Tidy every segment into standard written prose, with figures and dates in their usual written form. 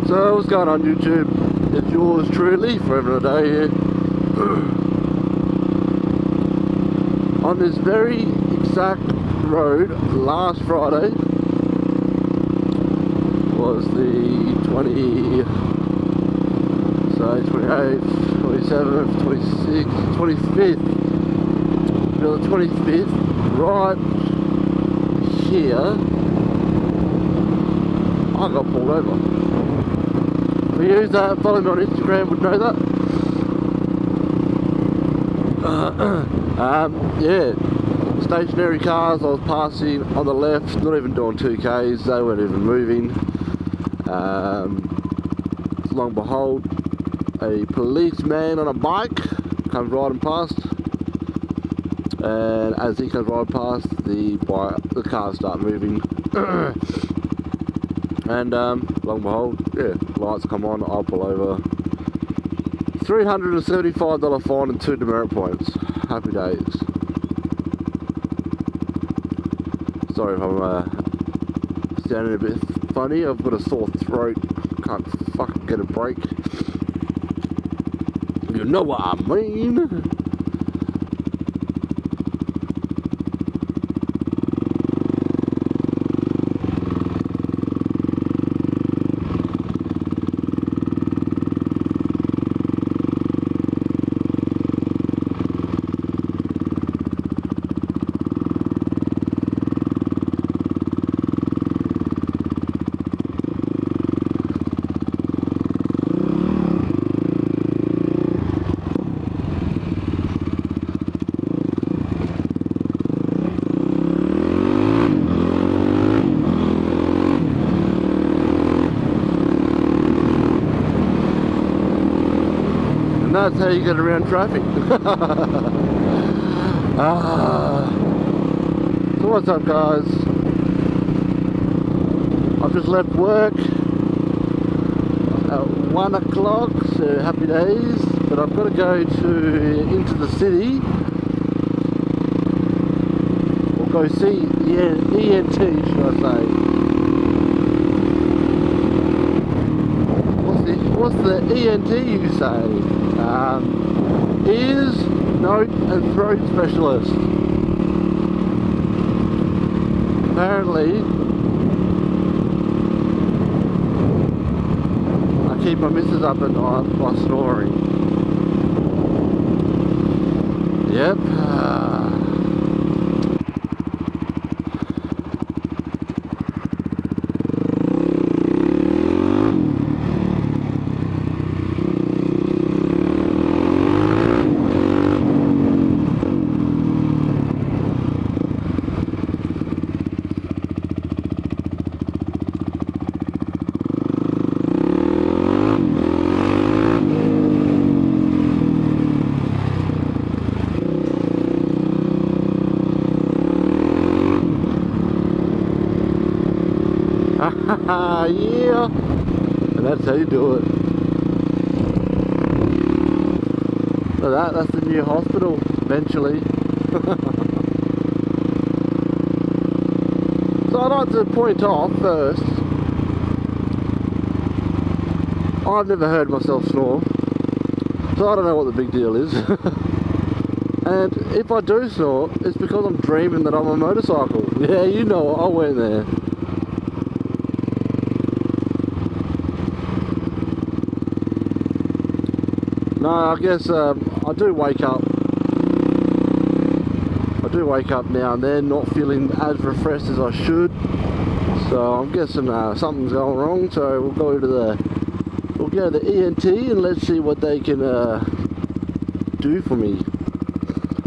So what's going on YouTube? It's yours truly, forever and a day here. On this very exact road, last Friday was the 28th, 27th, 26th, 25th. The 25th, right here, I got pulled over. For you that follow me on Instagram would know that. Yeah, stationary cars, I was passing on the left, not even doing 2Ks, they weren't even moving. Long behold, a policeman on a bike comes riding past, and as he comes riding past, the cars start moving. And long behold, yeah, lights come on, I'll pull over. $375 fine and 2 demerit points. Happy days. Sorry if I'm sounding a bit funny, I've got a sore throat, can't fucking get a break. You know what I mean? That's how you get around traffic. So what's up guys? I've just left work at 1 o'clock, so happy days, but I've got to go into the city, or go see the ENT, should I say. What's the ENT you say? Ears, nose and throat specialist. Apparently, I keep my missus up at night by snoring. Yep. Yeah, and that's how you do it. So that's the new hospital eventually. So I'd like to point off first, I've never heard myself snore, so I don't know what the big deal is. And if I do snore, it's because I'm dreaming that I'm on a motorcycle. Yeah, you know, I went there. No, I guess I do wake up. I do wake up now and then, not feeling as refreshed as I should. So I'm guessing something's going wrong. So we'll go to the ENT and let's see what they can do for me.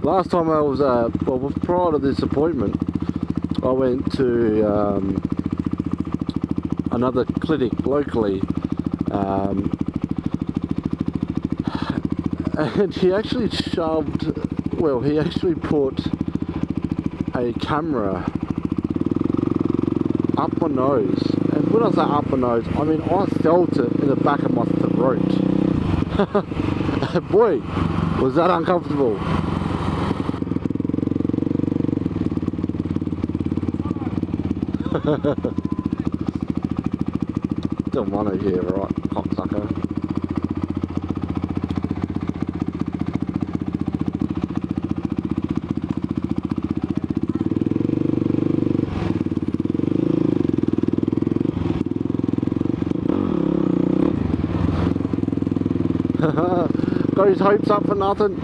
Last time I was well, prior to this appointment, I went to another clinic locally. And he actually he actually put a camera up my nose. And when I say up my nose, I mean I felt it in the back of my throat. Boy, was that uncomfortable. So still mono here, right, cocksucker. Got his hopes up for nothing.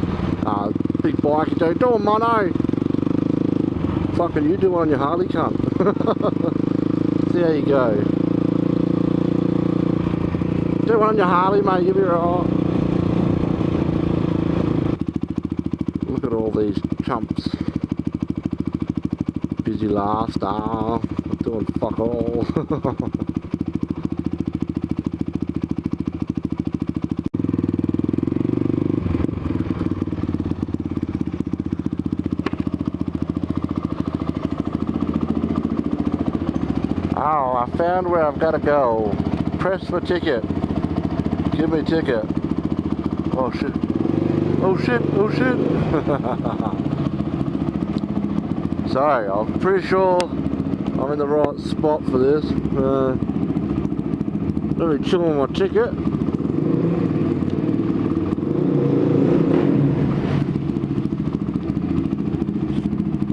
Big bike, you do a mono. Fuck are you doing on your Harley, cunt? See how you go. Do one on your Harley, mate, you'll be right. Look at all these chumps. Busy lifestyle, doing fuck all. Oh, I found where I've got to go. Press for ticket. Give me a ticket. Oh shit. Oh shit. Oh shit. Sorry, I'm pretty sure I'm in the right spot for this. Let me chill on my ticket.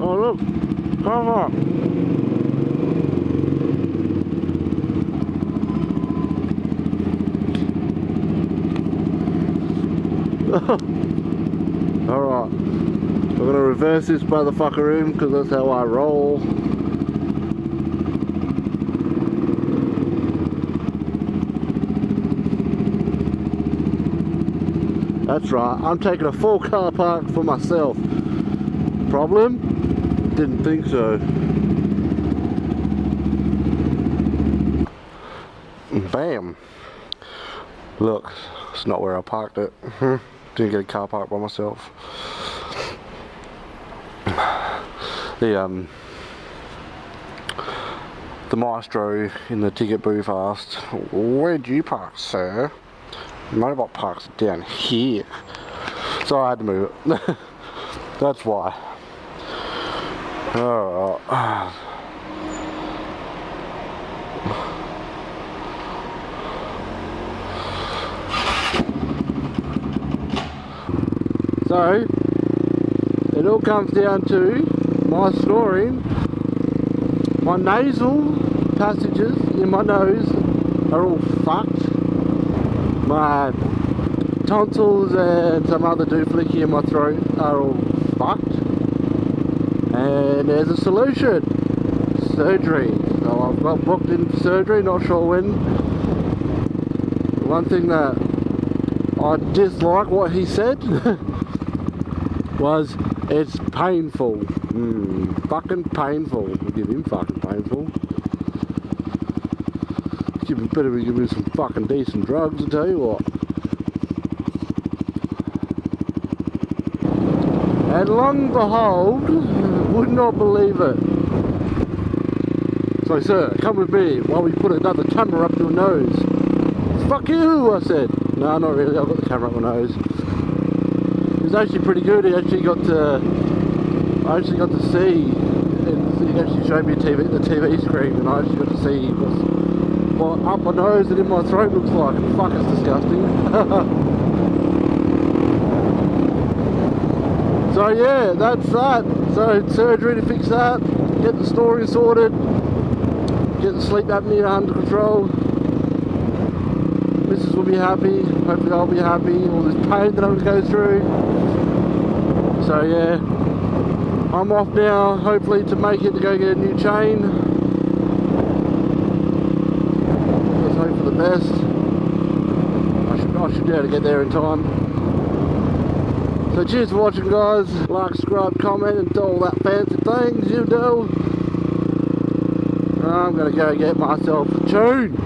Oh look, come on. Alright, I'm gonna reverse this motherfucker in because that's how I roll. That's right, I'm taking a full car park for myself. Problem? Didn't think so. Bam! Look, it's not where I parked it. Didn't get a car park by myself. The maestro in the ticket booth asked, "Where'd you park, sir?" The motorbike parks down here. So I had to move it. That's why. Alright. So, it all comes down to my snoring. My nasal passages in my nose are all fucked. My tonsils and some other dooflicky in my throat are all fucked. And there's a solution. Surgery. So I've got booked in for surgery, not sure when. One thing that I dislike what he said was it's painful. Fucking painful. I'll give him fucking painful. Better be giving me some fucking decent drugs, I tell you what. And long and behold, would not believe it. So, sir, come with me while we put another camera up your nose. Fuck you, I said. No, not really, I've got the camera up my nose. It was actually pretty good. I actually got to see, and he actually showed me the TV screen, and I actually got to see what up my nose and in my throat looks like. Fuck, it's disgusting. So yeah, that's that. So surgery to fix that, get the snoring sorted, get the sleep apnea under control. Mrs. will be happy, hopefully I'll be happy, all this pain that I'm going to go through. So yeah, I'm off now, hopefully to make it to go get a new chain. Let's hope for the best. I should be able to get there in time. So cheers for watching, guys. Like, subscribe, comment and all that fancy things you do. I'm going to go get myself a tune.